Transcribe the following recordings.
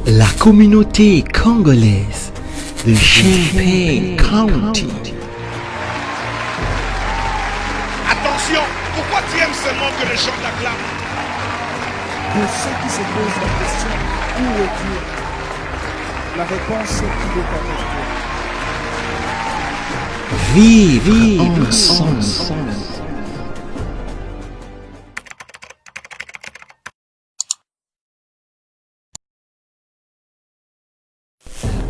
La communauté congolaise de Champaign County. Attention, pourquoi tu aimes seulement que les gens t'acclament? Pour ceux qui se posent la question, où est Dieu? La réponse est qu'il est avec toi. Vive ensemble.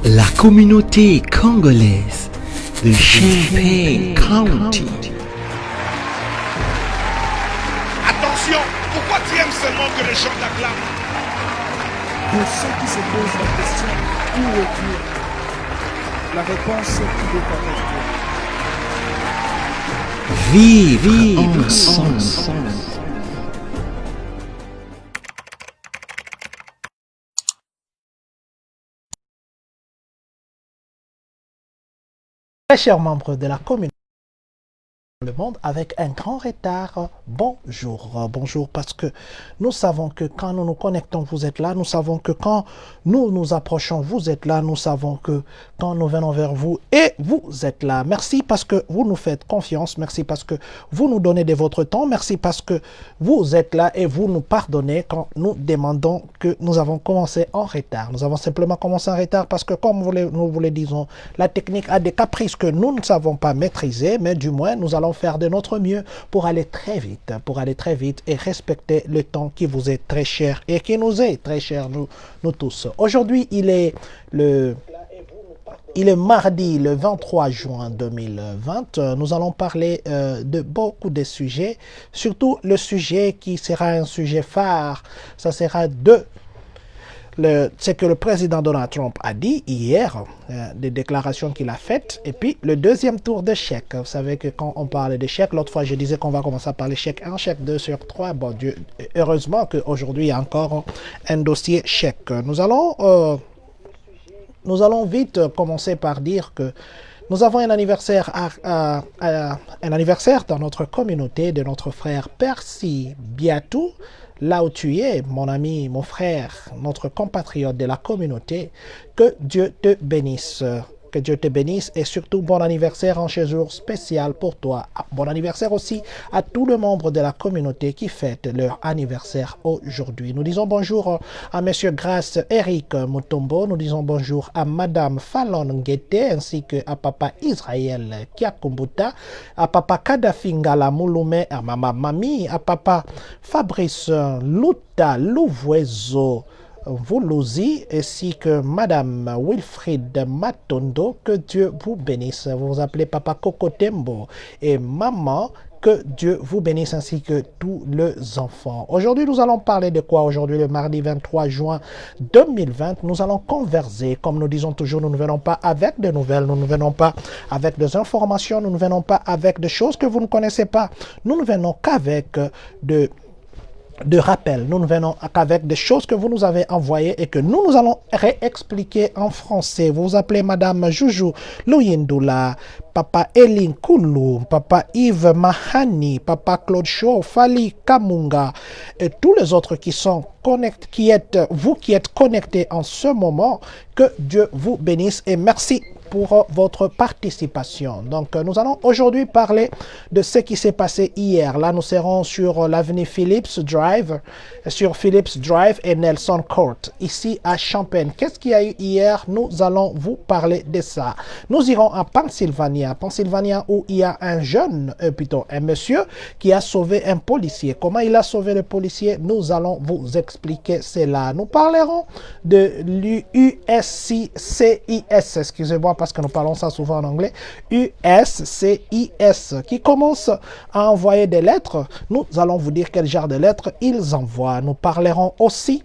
La communauté congolaise de Champaign County. Attention, pourquoi tu aimes seulement que les gens t'acclament? Pour ceux qui se posent la question, où est Dieu? La réponse est qu'il est avec toi. Vive ensemble. Très chers membres de la communauté, le monde avec un grand retard. Bonjour, parce que nous savons que quand nous nous connectons, vous êtes là. Nous savons que quand nous nous approchons, vous êtes là. Nous savons que quand nous venons vers vous, et vous êtes là. Merci parce que vous nous faites confiance. Merci parce que vous nous donnez de votre temps. Merci parce que vous êtes là et vous nous pardonnez quand nous demandons que nous avons commencé en retard. Nous avons simplement commencé en retard parce que, comme nous vous le disons, la technique a des caprices que nous ne savons pas maîtriser, mais du moins, nous allons faire de notre mieux pour aller très vite et respecter le temps qui vous est très cher et qui nous est très cher, nous tous. Aujourd'hui, il est mardi, le 23 juin 2020. Nous allons parler de beaucoup de sujets, surtout le sujet qui sera un sujet phare. Ça sera ce que le président Donald Trump a dit hier, des déclarations qu'il a faites, et puis le deuxième tour de chèque. Vous savez que quand on parle de chèque, l'autre fois je disais qu'on va commencer à parler chèque 1, chèque 2 sur 3. Bon Dieu, heureusement qu'aujourd'hui il y a encore un dossier chèque. Nous allons vite commencer par dire que nous avons un anniversaire, un anniversaire dans notre communauté de notre frère Percy Biatou. Là où tu es, mon ami, mon frère, notre compatriote de la communauté, que Dieu te bénisse. Que Dieu te bénisse et surtout bon anniversaire en ce jour spécial pour toi. Bon anniversaire aussi à tous les membres de la communauté qui fêtent leur anniversaire aujourd'hui. Nous disons bonjour à Monsieur Grace Eric Mutombo. Nous disons bonjour à Madame Fallon Nguete ainsi que à Papa Israël Kiakumbuta, à Papa Kadafingala Mouloumé, à Mama Mami, à Papa Fabrice Luta Louvuezo Voulouzi, ainsi que Madame Wilfrid Matondo, que Dieu vous bénisse. Vous vous appelez Papa Kokotembo et Maman, que Dieu vous bénisse ainsi que tous les enfants. Aujourd'hui, nous allons parler de quoi? Aujourd'hui, le mardi 23 juin 2020, nous allons converser. Comme nous disons toujours, nous ne venons pas avec des nouvelles, nous ne venons pas avec des informations, nous ne venons pas avec des choses que vous ne connaissez pas. Nous ne venons qu'avec de rappel. Nous ne venons qu'avec des choses que vous nous avez envoyées et que nous allons réexpliquer en français. Vous vous appelez Madame Joujou Louyindoula, Papa Elin Koulou, Papa Yves Mahani, Papa Claude Shaw, Fali Kamunga et tous les autres qui sont connectés, vous qui êtes connectés en ce moment. Que Dieu vous bénisse et merci pour votre participation. Donc, nous allons aujourd'hui parler de ce qui s'est passé hier. Là, nous serons sur l'avenue Phillips Drive et Nelson Court, ici à Champaign. Qu'est-ce qu'il y a eu hier? Nous allons vous parler de ça. Nous irons à Pennsylvania où il y a un monsieur qui a sauvé un policier. Comment il a sauvé le policier? Nous allons vous expliquer cela. Nous parlerons de l'USCIS, excusez-moi parce que nous parlons ça souvent en anglais, USCIS, qui commence à envoyer des lettres. Nous allons vous dire quel genre de lettres ils envoient. Nous parlerons aussi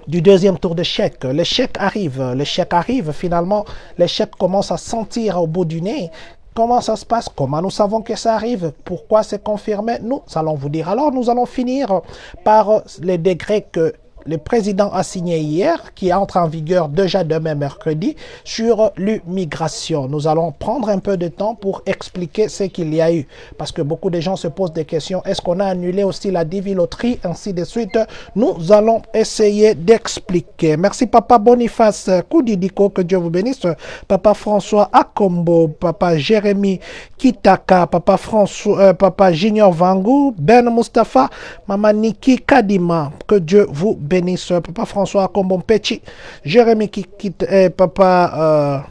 du deuxième tour de chèque. Le chèque arrive finalement. Les chèques commencent à sentir au bout du nez. Comment ça se passe? Comment nous savons que ça arrive? Pourquoi c'est confirmé? Nous allons vous dire. Alors, nous allons finir par les degrés que le président a signé hier, qui entre en vigueur déjà demain mercredi, sur l'immigration. Nous allons prendre un peu de temps pour expliquer ce qu'il y a eu, parce que beaucoup de gens se posent des questions. Est-ce qu'on a annulé aussi la diviloterie, ainsi de suite? Nous allons essayer d'expliquer. Merci Papa Boniface Koudidiko, que Dieu vous bénisse. Papa François Akombo, Papa Jérémy Kitaka, Papa François, Papa Junior Vangou, Ben Mustafa, Maman Niki Kadima, que Dieu vous bénisse. Papa François Akombo Petit, Jérémy Kitaka,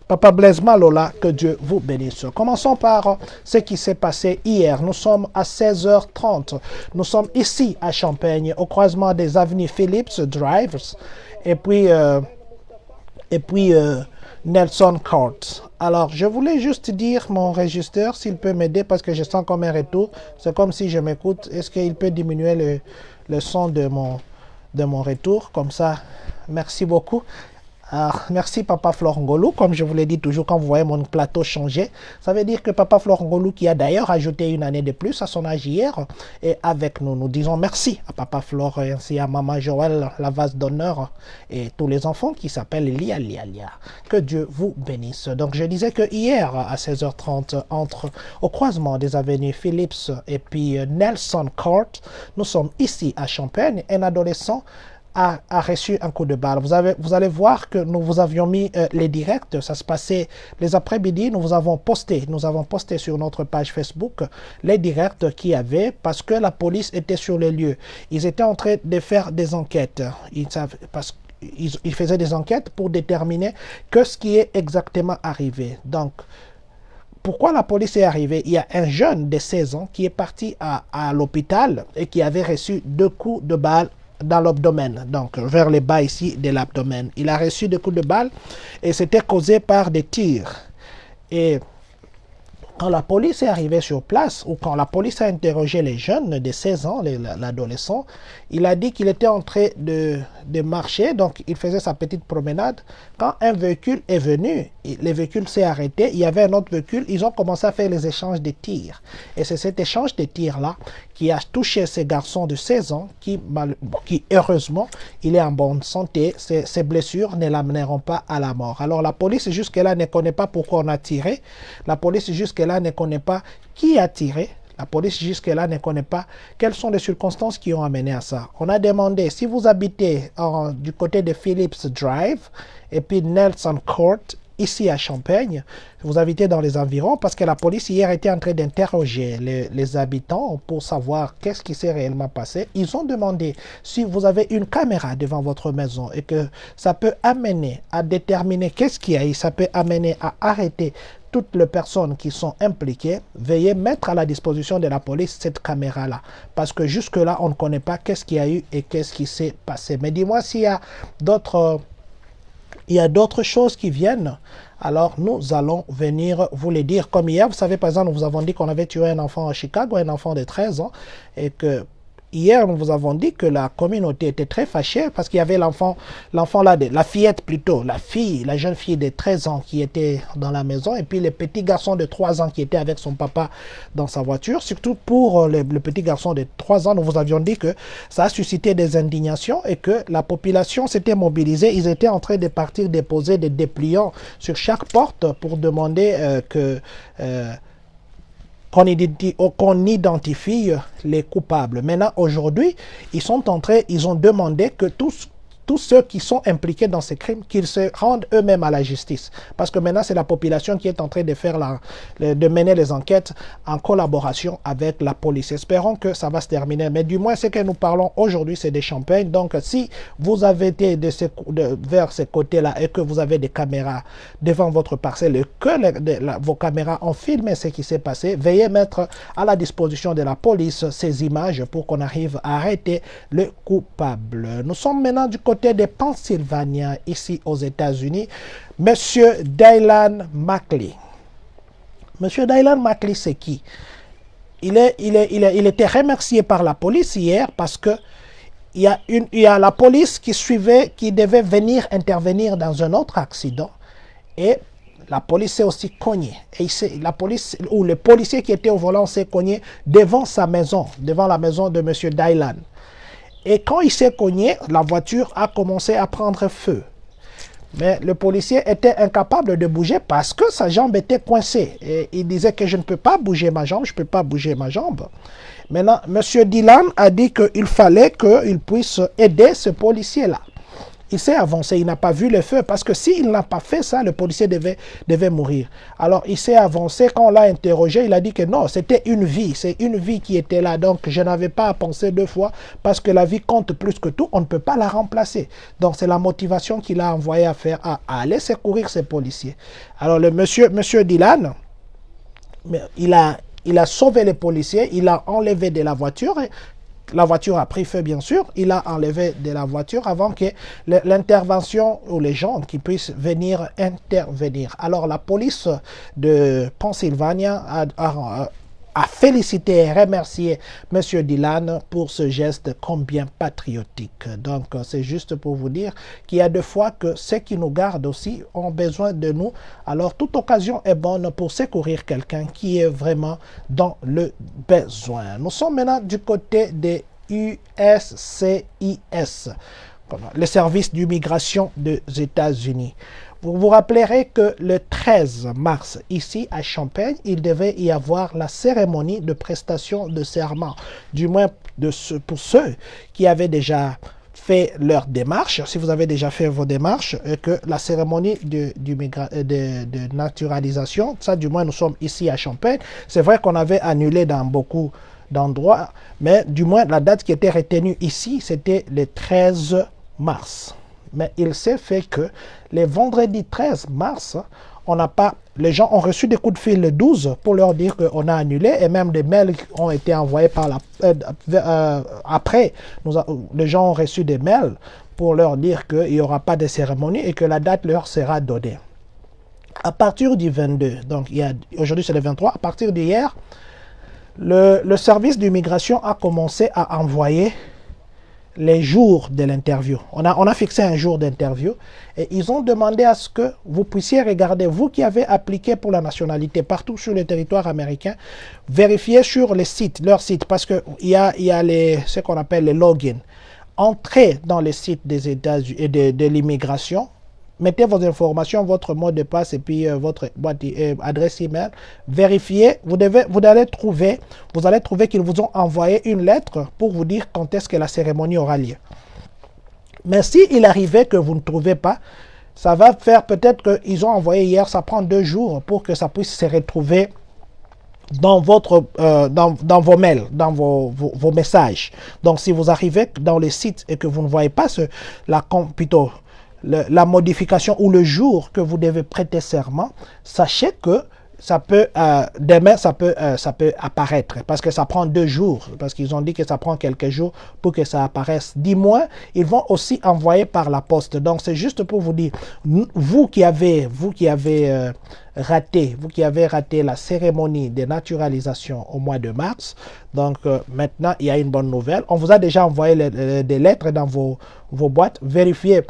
Papa Blaise Malola, que Dieu vous bénisse. Commençons par ce qui s'est passé hier. Nous sommes à 16h30. Nous sommes ici à Champagne, au croisement des avenues Phillips Drive et puis Nelson Court. Alors, je voulais juste dire mon régisseur, s'il peut m'aider, parce que je sens comme un retour. C'est comme si je m'écoute. Est-ce qu'il peut diminuer le son de mon retour? Comme ça, merci beaucoup. Alors, merci Papa Flore Ngolou, comme je vous l'ai dit toujours quand vous voyez mon plateau changer. Ça veut dire que Papa Flore Ngolou, qui a d'ailleurs ajouté une année de plus à son âge hier, est avec nous. Nous disons merci à Papa Flore et ainsi à Maman Joël, la vase d'honneur, et tous les enfants qui s'appellent Lia. Que Dieu vous bénisse. Donc je disais que hier à 16h30, au croisement des avenues Phillips et puis Nelson Court, nous sommes ici à Champagne. Un adolescent a reçu un coup de balle. Vous allez voir que nous vous avions mis les directs. Ça se passait les après-midi. Nous avons posté sur notre page Facebook les directs qu'il y avait, parce que la police était sur les lieux. Ils étaient en train de faire des enquêtes. Ils faisaient des enquêtes pour déterminer ce qui est exactement arrivé. Donc, pourquoi la police est arrivée? Il y a un jeune de 16 ans qui est parti à l'hôpital et qui avait reçu 2 coups de balle dans l'abdomen, donc vers les bas ici de l'abdomen. Il a reçu 2 coups de balle et c'était causé par des tirs. Et quand la police est arrivée sur place, ou quand la police a interrogé les jeunes de 16 ans, l'adolescent, il a dit qu'il était en train de marcher, donc il faisait sa petite promenade. Quand un véhicule est venu, le véhicule s'est arrêté, il y avait un autre véhicule, ils ont commencé à faire les échanges de tirs. Et c'est cet échange de tirs-là qui a touché ces garçons de 16 ans, qui heureusement, il est en bonne santé. Ces blessures ne l'amèneront pas à la mort. Alors la police jusque-là ne connaît pas pourquoi on a tiré. La police jusque-là ne connaît pas qui a tiré. La police jusque-là ne connaît pas quelles sont les circonstances qui ont amené à ça. On a demandé, si vous habitez du côté de Phillips Drive et puis Nelson Court, ici à Champagne, vous habitez dans les environs, parce que la police hier était en train d'interroger les habitants pour savoir qu'est-ce qui s'est réellement passé. Ils ont demandé si vous avez une caméra devant votre maison et que ça peut amener à déterminer qu'est-ce qu'il y a eu, ça peut amener à arrêter toutes les personnes qui sont impliquées. Veuillez mettre à la disposition de la police cette caméra-là, parce que jusque-là, on ne connaît pas qu'est-ce qu'il y a eu et qu'est-ce qui s'est passé. Mais dis-moi s'il y a d'autres choses qui viennent, alors nous allons venir vous les dire. Comme hier, vous savez, par exemple, nous vous avons dit qu'on avait tué un enfant à Chicago, un enfant de 13 ans, et que hier, nous vous avons dit que la communauté était très fâchée parce qu'il y avait l'enfant là, la fillette plutôt, la jeune fille de 13 ans qui était dans la maison, et puis le petit garçon de 3 ans qui était avec son papa dans sa voiture. Surtout pour le petit garçon de 3 ans, nous vous avions dit que ça a suscité des indignations et que la population s'était mobilisée. Ils étaient en train de partir déposer des dépliants sur chaque porte pour demander qu'on identifie les coupables. Maintenant, aujourd'hui, ils ont demandé que tous ceux qui sont impliqués dans ces crimes, qu'ils se rendent eux-mêmes à la justice. Parce que maintenant, c'est la population qui est en train de mener les enquêtes en collaboration avec la police. Espérons que ça va se terminer. Mais du moins, ce que nous parlons aujourd'hui, c'est des Champagnes. Donc, si vous avez été vers ces côtés-là et que vous avez des caméras devant votre parcelle et que vos caméras ont filmé ce qui s'est passé, veuillez mettre à la disposition de la police ces images pour qu'on arrive à arrêter le coupable. Nous sommes maintenant du côté de Pennsylvania, ici aux États-Unis. Monsieur Dylan McLean. Monsieur Dylan McLean, c'est qui? Il était remercié par la police hier parce que il y a la police qui devait venir intervenir dans un autre accident, et la police s'est aussi cognée. Et le policier qui était au volant s'est cogné devant sa maison, devant la maison de Monsieur Dylan. Et quand il s'est cogné, la voiture a commencé à prendre feu. Mais le policier était incapable de bouger parce que sa jambe était coincée. Et il disait que je ne peux pas bouger ma jambe, je ne peux pas bouger ma jambe. Maintenant, M. Dylan a dit qu'il fallait qu'il puisse aider ce policier-là. Il s'est avancé, il n'a pas vu le feu, parce que s'il n'a pas fait ça, le policier devait mourir. Alors, il s'est avancé, quand on l'a interrogé, il a dit que non, c'était une vie, c'est une vie qui était là, donc je n'avais pas à penser 2 fois, parce que la vie compte plus que tout, on ne peut pas la remplacer. Donc, c'est la motivation qu'il a envoyé à faire, à aller secourir ces policiers. Alors, le monsieur Dylan, il a sauvé les policiers, il a enlevé de la voiture, et la voiture a pris feu, bien sûr. Il a enlevé de la voiture avant que l'intervention ou les gens qui puissent venir intervenir. Alors, la police de Pennsylvanie a félicité et remercié M. Dylan pour ce geste combien patriotique. Donc, c'est juste pour vous dire qu'il y a des fois que ceux qui nous gardent aussi ont besoin de nous. Alors, toute occasion est bonne pour secourir quelqu'un qui est vraiment dans le besoin. Nous sommes maintenant du côté des USCIS, le service d'immigration des États-Unis. Vous vous rappellerez que le 13 mars, ici à Champaign, il devait y avoir la cérémonie de prestation de serment. Du moins pour ceux qui avaient déjà fait leur démarche, si vous avez déjà fait vos démarches, que la cérémonie de naturalisation, ça du moins nous sommes ici à Champaign. C'est vrai qu'on avait annulé dans beaucoup d'endroits, mais du moins la date qui était retenue ici, c'était le 13 mars. Mais il s'est fait que les vendredis 13 mars, les gens ont reçu des coups de fil le 12 pour leur dire qu'on a annulé, et même des mails ont été envoyés après. Les gens ont reçu des mails pour leur dire qu'il n'y aura pas de cérémonie et que la date leur sera donnée. À partir du 22, donc aujourd'hui c'est le 23, à partir d'hier, le service d'immigration a commencé à envoyer les jours de l'interview. On a fixé un jour d'interview et ils ont demandé à ce que vous puissiez regarder, vous qui avez appliqué pour la nationalité partout sur le territoire américain, vérifiez sur les sites, leurs sites, parce qu'il y a ce qu'on appelle les logins. Entrez dans les sites des États-Unis et de l'immigration, mettez vos informations, votre mot de passe et puis votre adresse email. Vérifiez. Vous allez trouver qu'ils vous ont envoyé une lettre pour vous dire quand est-ce que la cérémonie aura lieu. Mais s'il arrivait que vous ne trouvez pas, ça va faire peut-être qu'ils ont envoyé hier, ça prend 2 jours pour que ça puisse se retrouver dans dans vos mails, dans vos messages. Donc, si vous arrivez dans les sites et que vous ne voyez pas la modification ou le jour que vous devez prêter serment, sachez que ça peut demain ça peut apparaître parce que ça prend 2 jours, parce qu'ils ont dit que ça prend quelques jours pour que ça apparaisse. Dis-moi, ils vont aussi envoyer par la poste. Donc c'est juste pour vous dire, vous qui avez raté la cérémonie de naturalisation au mois de mars, donc maintenant il y a une bonne nouvelle. On vous a déjà envoyé des lettres dans vos boîtes. Vérifiez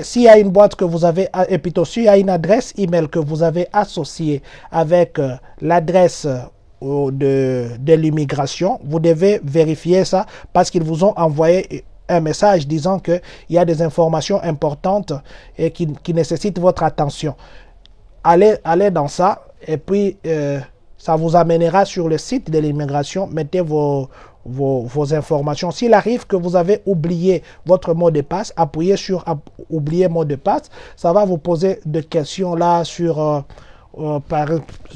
s'il y a une boîte que vous avez, et plutôt s'il y a une adresse email que vous avez associée avec l'adresse de l'immigration. Vous devez vérifier ça parce qu'ils vous ont envoyé un message disant qu'il y a des informations importantes et qui nécessitent votre attention. Allez dans ça et puis ça vous amènera sur le site de l'immigration. Mettez vos informations. S'il arrive que vous avez oublié votre mot de passe, appuyez sur oublier mot de passe. Ça va vous poser des questions là sur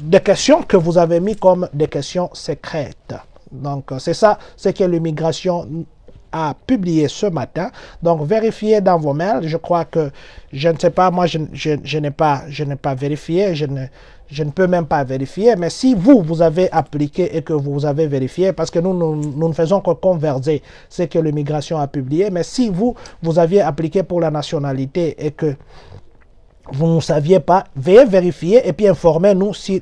des questions que vous avez mis comme des questions secrètes. Donc c'est ça, c'est que l'immigration a publié ce matin. Donc vérifiez dans vos mails. Je crois que je ne sais pas, moi je n'ai pas vérifié, je ne peux même pas vérifier, mais si vous avez appliqué et que vous avez vérifié, parce que nous ne faisons que converser ce que l'immigration a publié, mais si vous aviez appliqué pour la nationalité et que vous ne saviez pas, veuillez vérifier et puis informez-nous si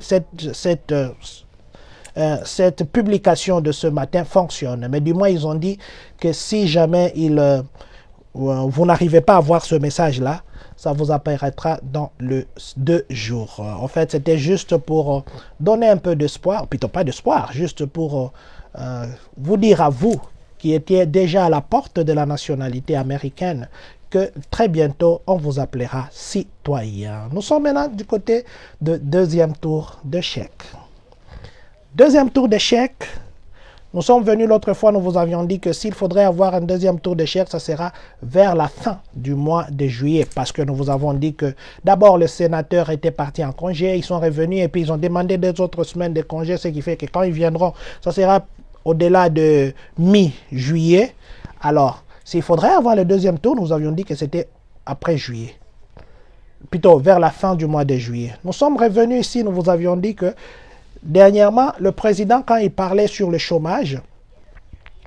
cette publication de ce matin fonctionne. Mais du moins, ils ont dit que si jamais vous n'arrivez pas à voir ce message-là, ça vous apparaîtra dans le 2 jours. En fait, c'était juste pour donner un peu d'espoir, plutôt pas d'espoir, juste pour vous dire à vous qui étiez déjà à la porte de la nationalité américaine, que très bientôt, on vous appellera citoyen. Nous sommes maintenant du côté de deuxième tour de chèque. Deuxième tour de chèque. Nous sommes venus l'autre fois, nous vous avions dit que s'il faudrait avoir un deuxième tour de chèque, ça sera vers la fin du mois de juillet. Parce que nous vous avons dit que d'abord les sénateurs étaient partis en congé, ils sont revenus et puis ils ont demandé 2 autres semaines de congé, ce qui fait que quand ils viendront, ça sera au-delà de mi-juillet. Alors, s'il faudrait avoir le deuxième tour, nous avions dit que c'était après juillet. Plutôt vers la fin du mois de juillet. Nous sommes revenus ici, nous vous avions dit que dernièrement, le président, quand il parlait sur le chômage,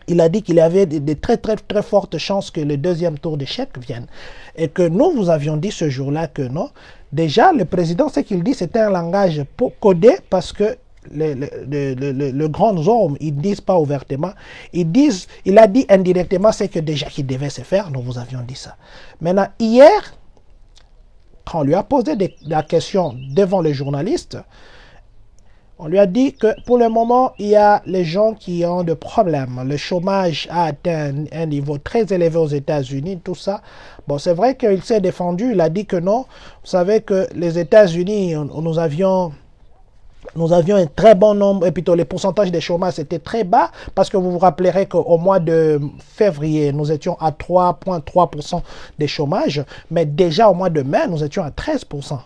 il a dit qu'il y avait de très fortes chances que le deuxième tour de chèque vienne. Et que nous, vous avions dit ce jour-là que non. Déjà, le président, ce qu'il dit, c'était un langage codé parce que le grand homme, ils ne disent pas ouvertement. Il a dit indirectement ce que déjà qu'il devait se faire. Nous vous avions dit ça. Maintenant, hier, quand on lui a posé la question devant les journalistes, on lui a dit que pour le moment, il y a les gens qui ont des problèmes. Le chômage a atteint un niveau très élevé aux États-Unis, tout ça. Bon, c'est vrai qu'il s'est défendu, il a dit que non. Vous savez que les États-Unis, nous avions un très bon nombre, et plutôt les pourcentages de chômage étaient très bas, parce que vous vous rappellerez qu'au mois de février, nous étions à 3,3% de chômage, mais déjà au mois de mai, nous étions à 13%.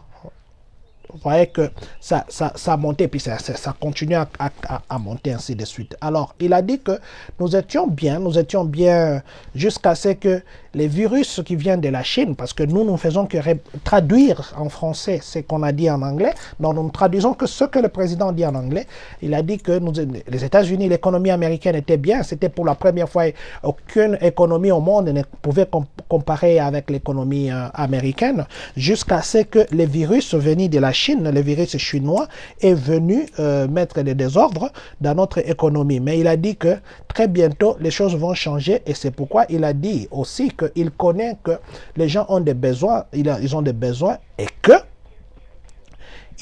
Vous voyez que ça a monté, puis ça continue à monter ainsi de suite. Alors, il a dit que nous étions bien jusqu'à ce que les virus qui viennent de la Chine, parce que nous faisons que traduire en français ce qu'on a dit en anglais, donc nous ne traduisons que ce que le président dit en anglais. Il a dit que les États-Unis, l'économie américaine était bien, c'était pour la première fois, aucune économie au monde ne pouvait comparer avec l'économie américaine, jusqu'à ce que les virus venus de la Chine, le virus chinois, est venu mettre des désordres dans notre économie. Mais il a dit que très bientôt, les choses vont changer et c'est pourquoi il a dit aussi qu'il connaît que les gens ont des besoins, ils ont des besoins et que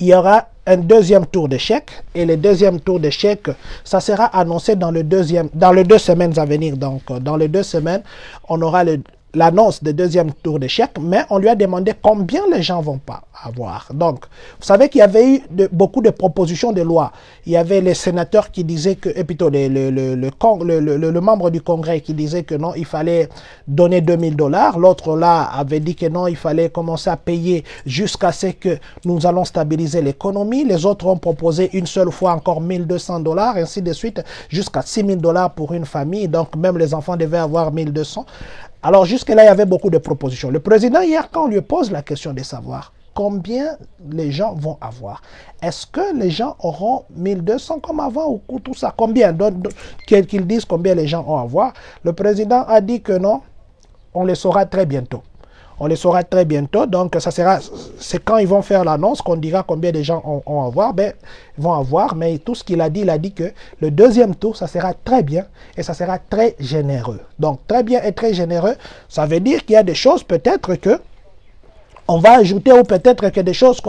il y aura un deuxième tour de chèque et le deuxième tour de chèque, ça sera annoncé dans les 2 semaines à venir. Donc, dans les 2 semaines, on aura l'annonce du deuxième tour de chèque, mais on lui a demandé combien les gens vont pas avoir. Donc, vous savez qu'il y avait eu beaucoup de propositions de loi. Il y avait les sénateurs qui disaient que, et plutôt le membre du Congrès qui disait que non, il fallait donner $2000. L'autre là avait dit que non, il fallait commencer à payer jusqu'à ce que nous allons stabiliser l'économie. Les autres ont proposé une seule fois encore $1200, ainsi de suite, jusqu'à $6000 pour une famille. Donc, même les enfants devaient avoir 1200. Alors, jusque-là, il y avait beaucoup de propositions. Le président, hier, quand on lui pose la question de savoir combien les gens vont avoir, est-ce que les gens auront 1200 comme avant ou tout ça? Combien? Qu'ils disent combien les gens vont avoir. Le président a dit que non, on le saura très bientôt. On le saura très bientôt, donc c'est quand ils vont faire l'annonce qu'on dira combien de gens vont avoir, mais tout ce qu'il a dit que le deuxième tour, ça sera très bien et ça sera très généreux. Donc, très bien et très généreux, ça veut dire qu'il y a des choses peut-être que on va ajouter ou peut-être que des choses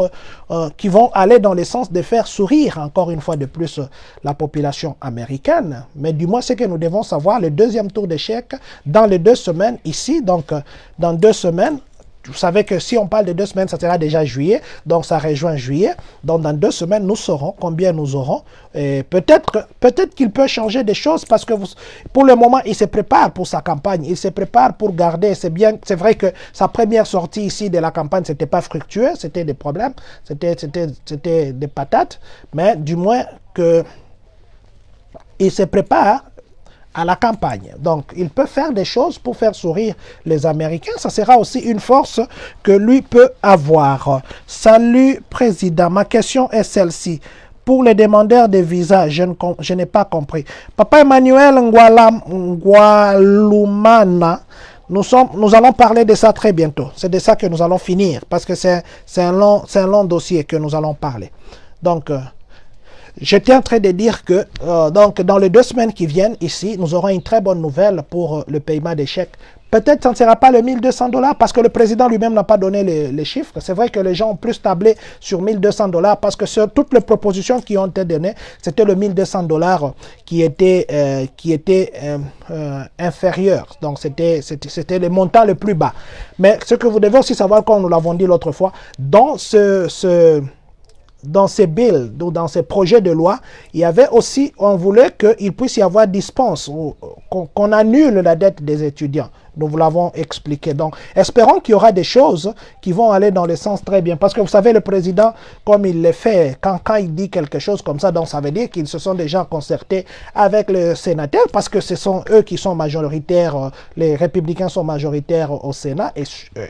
qui vont aller dans le sens de faire sourire encore une fois de plus la population américaine. Mais du moins, c'est que nous devons savoir le deuxième tour de chèque dans les 2 semaines ici. Donc, dans 2 semaines, vous savez que si on parle de 2 semaines, ça sera déjà juillet. Donc, ça rejoint juillet. Donc, dans 2 semaines, nous saurons combien nous aurons. Et peut-être qu'il peut changer des choses parce que pour le moment, il se prépare pour sa campagne. Il se prépare pour garder. C'est vrai que sa première sortie ici de la campagne, c'était pas fructueux. C'était des problèmes. C'était des patates. Mais du moins que il se prépare à la campagne. Donc, il peut faire des choses pour faire sourire les Américains. Ça sera aussi une force que lui peut avoir. Salut, Président. Ma question est celle-ci. Pour les demandeurs de visa, je n'ai pas compris. Papa Emmanuel Ngwalumana, nous allons parler de ça très bientôt. C'est de ça que nous allons finir, parce que c'est un long dossier que nous allons parler. Donc, j'étais en train de dire que donc dans les 2 semaines qui viennent ici, nous aurons une très bonne nouvelle pour le paiement des chèques Peut-être ça ne sera pas le 1200$ parce que le président lui-même n'a pas donné les chiffres. C'est vrai que les gens ont plus tablé sur 1200$ parce que sur toutes les propositions qui ont été données, c'était le 1200$ qui était inférieur. Donc c'était le montant le plus bas. Mais ce que vous devez aussi savoir, comme nous l'avons dit l'autre fois, dans dans ces bills, dans ces projets de loi, il y avait aussi, on voulait qu'il puisse y avoir dispense, qu'on annule la dette des étudiants. Nous vous l'avons expliqué. Donc, espérons qu'il y aura des choses qui vont aller dans le sens très bien. Parce que vous savez, le président, comme il le fait, quand il dit quelque chose comme ça, donc ça veut dire qu'ils se sont déjà concertés avec le sénateur, parce que ce sont eux qui sont majoritaires, les républicains sont majoritaires au Sénat, et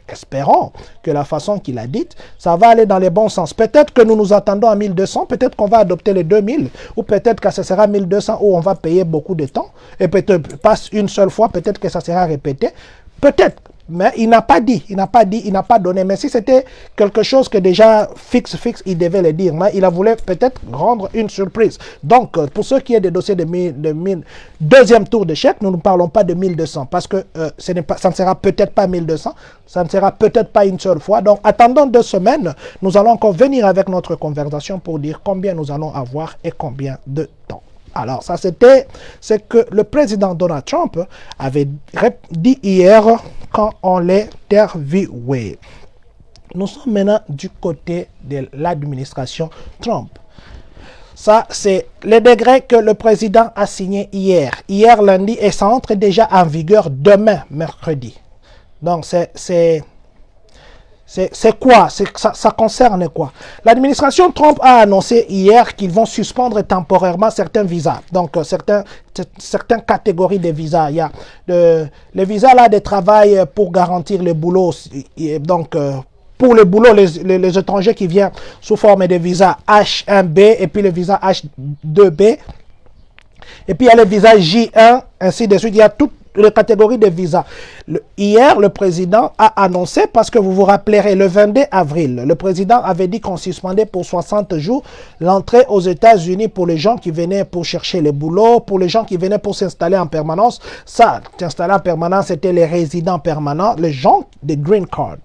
espérons que la façon qu'il a dite, ça va aller dans le bon sens. Peut-être que nous nous attendons à 1200, peut-être qu'on va adopter les 2000, ou peut-être que ce sera 1200 où on va payer beaucoup de temps, et peut-être pas une seule fois, peut-être que ça sera répété. Peut-être, mais il n'a pas dit, il n'a pas donné. Mais si c'était quelque chose que déjà fixe, il devait le dire. Mais il a voulu peut-être rendre une surprise. Donc, pour ce qui est des dossiers de deuxième tour de chèque, nous ne parlons pas de 1200 parce que ça ne sera peut-être pas 1200, ça ne sera peut-être pas une seule fois. Donc, attendons 2 semaines, nous allons encore venir avec notre conversation pour dire combien nous allons avoir et combien de temps. Alors, ça c'était ce que le président Donald Trump avait dit hier quand on l'interviewait. Nous sommes maintenant du côté de l'administration Trump. Ça, c'est le décret que le président a signé hier lundi, et ça entre déjà en vigueur demain, mercredi. Donc, c'est quoi? Ça concerne quoi? L'administration Trump a annoncé hier qu'ils vont suspendre temporairement certains visas. Donc, certaines catégories de visas. Il y a le visa là de travail pour garantir le boulot. Donc, pour le boulot, les étrangers qui viennent sous forme de visa H1B et puis le visa H2B. Et puis, il y a le visa J1, ainsi de suite. Il y a toutes les catégories de visas. Hier, le président a annoncé, parce que vous vous rappellerez, le 22 avril, le président avait dit qu'on suspendait pour 60 jours l'entrée aux États-Unis pour les gens qui venaient pour chercher le boulot, pour les gens qui venaient pour s'installer en permanence. Ça, s'installer en permanence, c'était les résidents permanents, les gens de green card.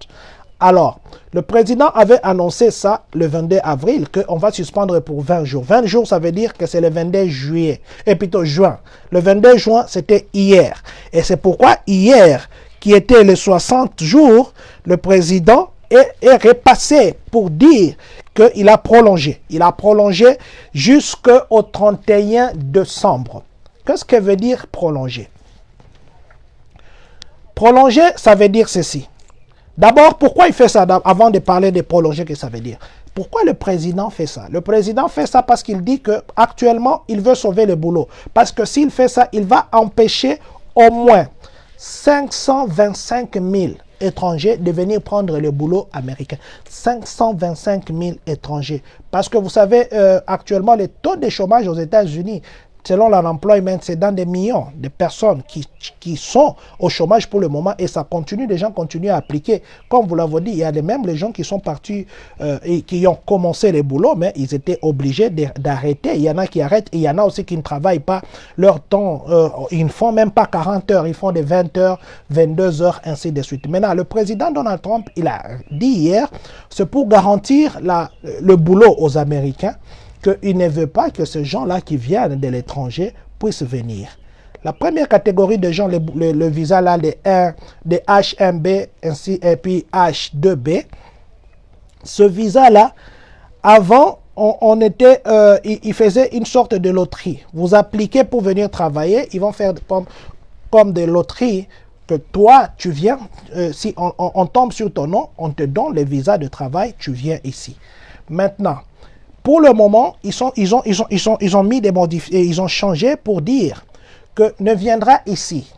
Alors, le président avait annoncé ça le 22 avril, qu'on va suspendre pour 20 jours. 20 jours, ça veut dire que c'est le 22 juillet, et plutôt juin. Le 22 juin, c'était hier. Et c'est pourquoi hier, qui était les 60 jours, le président est repassé pour dire qu'il a prolongé. Il a prolongé jusqu'au 31 décembre. Qu'est-ce que veut dire prolonger? Prolonger, ça veut dire ceci. D'abord, pourquoi il fait ça avant de parler de prolonger, que ça veut dire? Pourquoi le président fait ça? Le président fait ça parce qu'il dit qu'actuellement, il veut sauver le boulot. Parce que s'il fait ça, il va empêcher au moins 525 000 étrangers de venir prendre le boulot américain. 525 000 étrangers. Parce que vous savez, actuellement, le taux de chômage aux États-Unis, selon l'unemployment, c'est dans des millions de personnes qui sont au chômage pour le moment, et ça continue, les gens continuent à appliquer. Comme vous l'avez dit, il y a même les gens qui sont partis et qui ont commencé les boulots, mais ils étaient obligés d'arrêter. Il y en a qui arrêtent, et il y en a aussi qui ne travaillent pas leur temps. Ils ne font même pas 40 heures, ils font des 20 heures, 22 heures, ainsi de suite. Maintenant, le président Donald Trump, il a dit hier, c'est pour garantir le boulot aux Américains, qu'il ne veut pas que ces gens-là qui viennent de l'étranger puissent venir. La première catégorie de gens, le visa là, les H1B ainsi, et puis H2B, ce visa-là, avant, il faisait une sorte de loterie. Vous appliquez pour venir travailler, ils vont faire comme des loteries, que toi, tu viens, si on tombe sur ton nom, on te donne le visa de travail, tu viens ici. Maintenant, pour le moment, ils ont mis des modifications, ils ont changé pour dire que ne viendra ici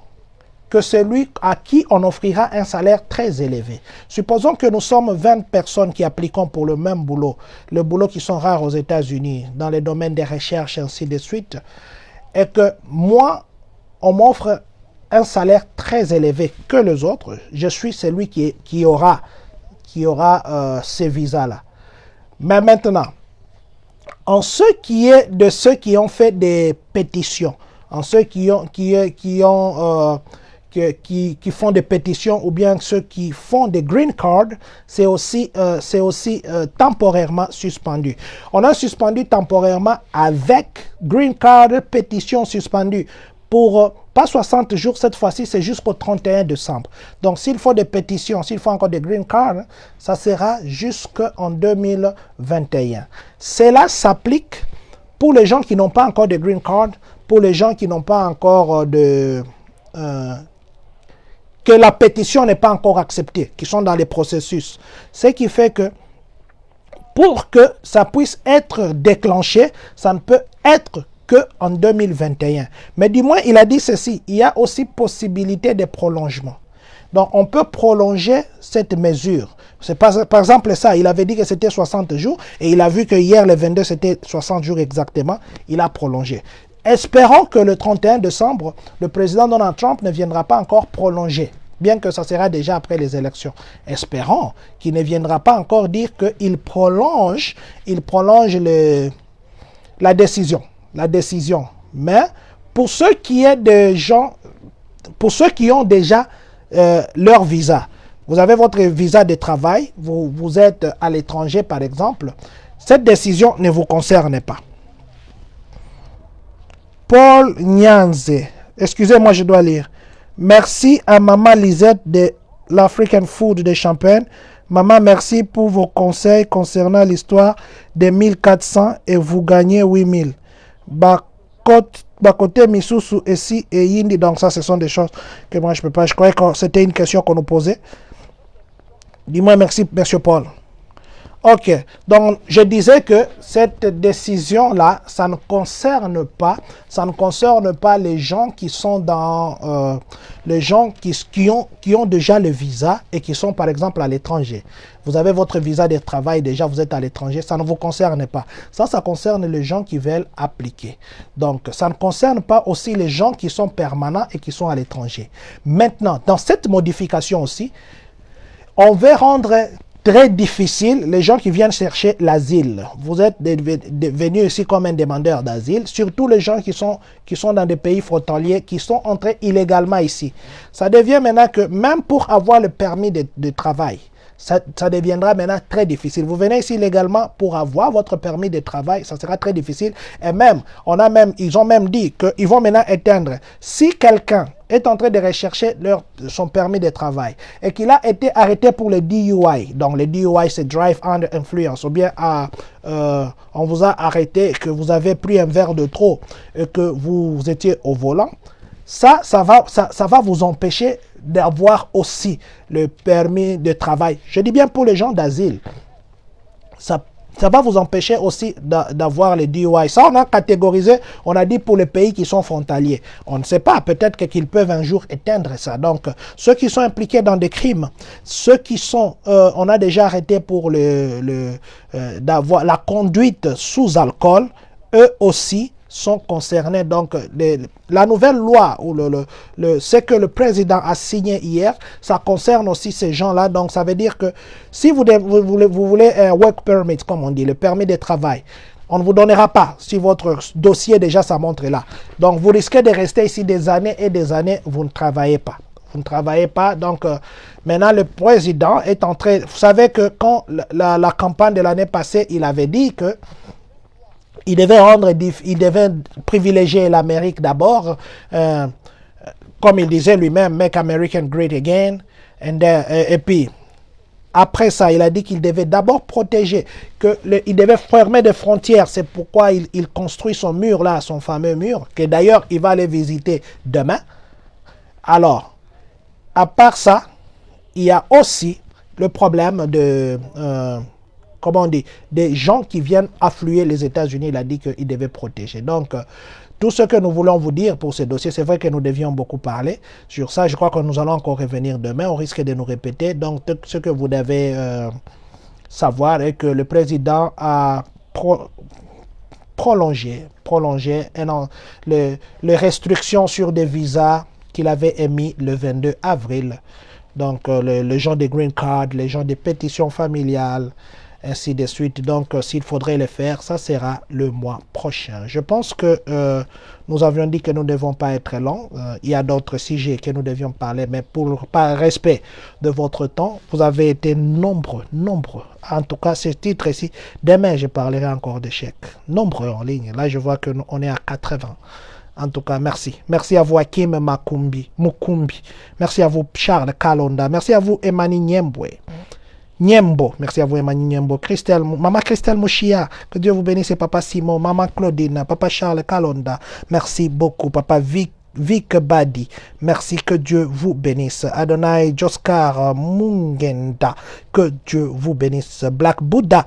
que celui à qui on offrira un salaire très élevé. Supposons que nous sommes 20 personnes qui appliquons pour le même boulot, le boulot qui sont rares aux États-Unis, dans les domaines des recherches, ainsi de suite, et que moi, on m'offre un salaire très élevé que les autres, je suis celui qui aura ces visas-là. Mais maintenant, en ce qui est de ceux qui ont fait des pétitions, en ceux qui qui font des pétitions ou bien ceux qui font des green cards, c'est aussi temporairement suspendu. On a suspendu temporairement avec green card, pétition suspendue pour pas 60 jours, cette fois-ci, c'est jusqu'au 31 décembre. Donc, s'il faut des pétitions, s'il faut encore des green cards, ça sera jusqu'en 2021. Cela s'applique pour les gens qui n'ont pas encore de green card, pour les gens qui n'ont pas encore que la pétition n'est pas encore acceptée, qui sont dans les processus. Ce qui fait que pour que ça puisse être déclenché, ça ne peut être qu'en 2021. Mais du moins, il a dit ceci, il y a aussi possibilité de prolongement. Donc, on peut prolonger cette mesure. C'est par exemple ça, il avait dit que c'était 60 jours et il a vu que hier, le 22, c'était 60 jours exactement. Il a prolongé. Espérons que le 31 décembre, le président Donald Trump ne viendra pas encore prolonger, bien que ça sera déjà après les élections. Espérons qu'il ne viendra pas encore dire qu'il prolonge, la décision. Mais pour ceux qui est des gens, pour ceux qui ont déjà leur visa, vous avez votre visa de travail, vous êtes à l'étranger par exemple, cette décision ne vous concerne pas. Paul Nyanze, excusez-moi, je dois lire. Merci à Maman Lisette de l'African Food de Champagne. Maman, merci pour vos conseils concernant l'histoire des 1400 et vous gagnez 8000. Bakote Misusu ici et Yindi, donc ça ce sont des choses que moi je peux pas. Je croyais que c'était une question qu'on nous posait. Dis-moi merci, monsieur Paul. Ok, donc je disais que cette décision-là, ça ne concerne pas les gens qui sont dans les gens qui ont déjà le visa et qui sont par exemple à l'étranger. Vous avez votre visa de travail déjà, vous êtes à l'étranger, ça ne vous concerne pas. Ça concerne les gens qui veulent appliquer. Donc, ça ne concerne pas aussi les gens qui sont permanents et qui sont à l'étranger. Maintenant, dans cette modification aussi, on veut rendre très difficile les gens qui viennent chercher l'asile. Vous êtes venus ici comme un demandeur d'asile, surtout les gens qui sont dans des pays frontaliers, qui sont entrés illégalement ici. Ça devient maintenant que même pour avoir le permis de travail, ça deviendra maintenant très difficile. Vous venez ici légalement pour avoir votre permis de travail, ça sera très difficile. Et même, ils ont même dit qu'ils vont maintenant éteindre. Si quelqu'un est en train de rechercher son permis de travail et qu'il a été arrêté pour le DUI, donc le DUI c'est Drive Under Influence, ou bien on vous a arrêté, que vous avez pris un verre de trop et que vous étiez au volant, ça va vous empêcher d'avoir aussi le permis de travail. Je dis bien pour les gens d'asile. Ça va vous empêcher aussi d'avoir les DUI. Ça, on a catégorisé, on a dit pour les pays qui sont frontaliers. On ne sait pas, peut-être qu'ils peuvent un jour éteindre ça. Donc, ceux qui sont impliqués dans des crimes, ceux qui sont, on a déjà arrêté pour d'avoir la conduite sous alcool, eux aussi sont concernés. Donc, la nouvelle loi ou ce que le président a signé hier, ça concerne aussi ces gens-là. Donc, ça veut dire que si vous voulez un work permit, comme on dit, le permis de travail, on ne vous donnera pas si votre dossier déjà ça montre là. Donc, vous risquez de rester ici des années et des années, vous ne travaillez pas. Vous ne travaillez pas. Donc, maintenant, le président est en train... Vous savez que quand la campagne de l'année passée, il avait dit que il devait privilégier l'Amérique d'abord, comme il disait lui-même, Make America Great Again. Et puis, après ça, il a dit qu'il devait d'abord protéger, qu'il devait fermer des frontières. C'est pourquoi il construit son mur là, son fameux mur, que d'ailleurs, il va aller visiter demain. Alors, à part ça, il y a aussi le problème de... comment on dit, des gens qui viennent affluer les États-Unis. Il a dit qu'il devait protéger. Donc, tout ce que nous voulons vous dire pour ce dossier, c'est vrai que nous devions beaucoup parler sur ça. Je crois que nous allons encore revenir demain. On risque de nous répéter. Donc, ce que vous devez savoir est que le président a prolongé les restrictions sur des visas qu'il avait émis le 22 avril. Donc, les gens des green card, les gens des pétitions familiales, ainsi de suite. Donc, s'il faudrait le faire, ça sera le mois prochain. Je pense que nous avions dit que nous ne devons pas être longs. Il y a d'autres sujets que nous devions parler, mais par respect de votre temps, vous avez été nombreux. En tout cas, ce titre-ci, demain, je parlerai encore de chèques. Nombreux en ligne. Là, je vois qu'on est à 80. En tout cas, merci. Merci à vous, Hakim Mukumbi. Merci à vous, Charles Kalonda. Merci à vous, Emani Niembo. Merci à vous, Emani Niembo. Maman Christelle Mouchia. Que Dieu vous bénisse, Papa Simon. Maman Claudine. Papa Charles Kalonda. Merci beaucoup, Papa Vic Badi. Merci, que Dieu vous bénisse. Adonai Joskar Mungenda. Que Dieu vous bénisse. Black Buddha,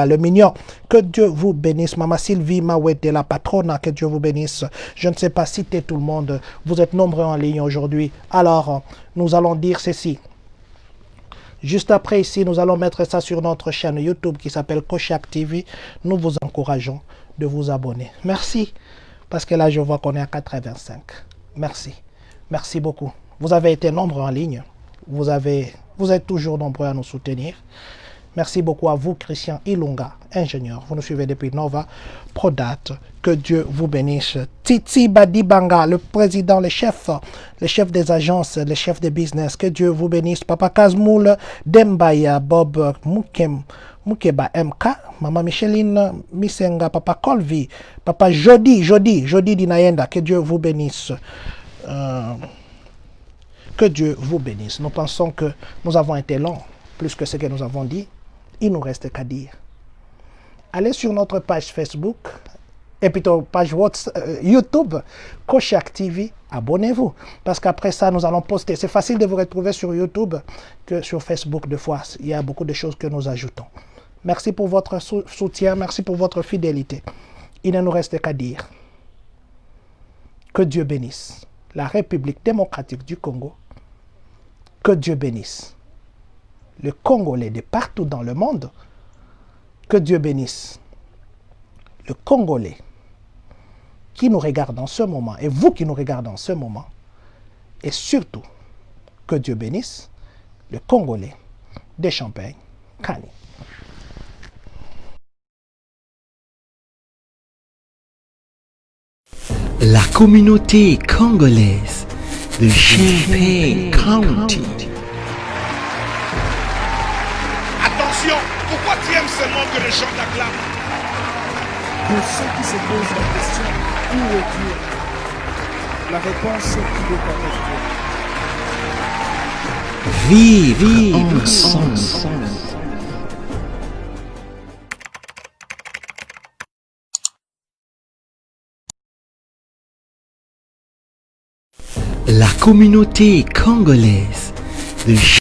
le mignon. Que Dieu vous bénisse. Maman Sylvie Mawete, la patrona. Que Dieu vous bénisse. Je ne sais pas citer tout le monde. Vous êtes nombreux en ligne aujourd'hui. Alors, nous allons dire ceci. Juste après ici, nous allons mettre ça sur notre chaîne YouTube qui s'appelle Kochak TV. Nous vous encourageons de vous abonner. Merci. Parce que là, je vois qu'on est à 85. Merci. Merci beaucoup. Vous avez été nombreux en ligne. Vous êtes toujours nombreux à nous soutenir. Merci beaucoup à vous, Christian Ilunga, ingénieur. Vous nous suivez depuis Nova Prodat. Que Dieu vous bénisse. Titi Badibanga, le président, le chef des agences, le chef des business. Que Dieu vous bénisse. Papa Kazmoul Dembaya, Bob Mukeba MK, Maman Micheline Misenga, Papa Colvi, Papa Jody Dinayenda. Que Dieu vous bénisse. Que Dieu vous bénisse. Nous pensons que nous avons été longs, plus que ce que nous avons dit. Il nous reste qu'à dire. Allez sur notre page Facebook, et plutôt page YouTube, Kochak TV, abonnez-vous. Parce qu'après ça, nous allons poster. C'est facile de vous retrouver sur YouTube que sur Facebook de fois. Il y a beaucoup de choses que nous ajoutons. Merci pour votre soutien, merci pour votre fidélité. Il ne nous reste qu'à dire que Dieu bénisse la République démocratique du Congo, que Dieu bénisse le Congolais de partout dans le monde, que Dieu bénisse le Congolais qui nous regarde en ce moment, et vous qui nous regardez en ce moment, et surtout, que Dieu bénisse le Congolais de Champagne, Kani. La communauté congolaise de Champagne County. Attention, pourquoi tu aimes seulement que les gens t'acclament? Pour ceux qui se posent la question, où est Dieu? La réponse est qu'il est avec Dieu. Vive ensemble. La communauté congolaise de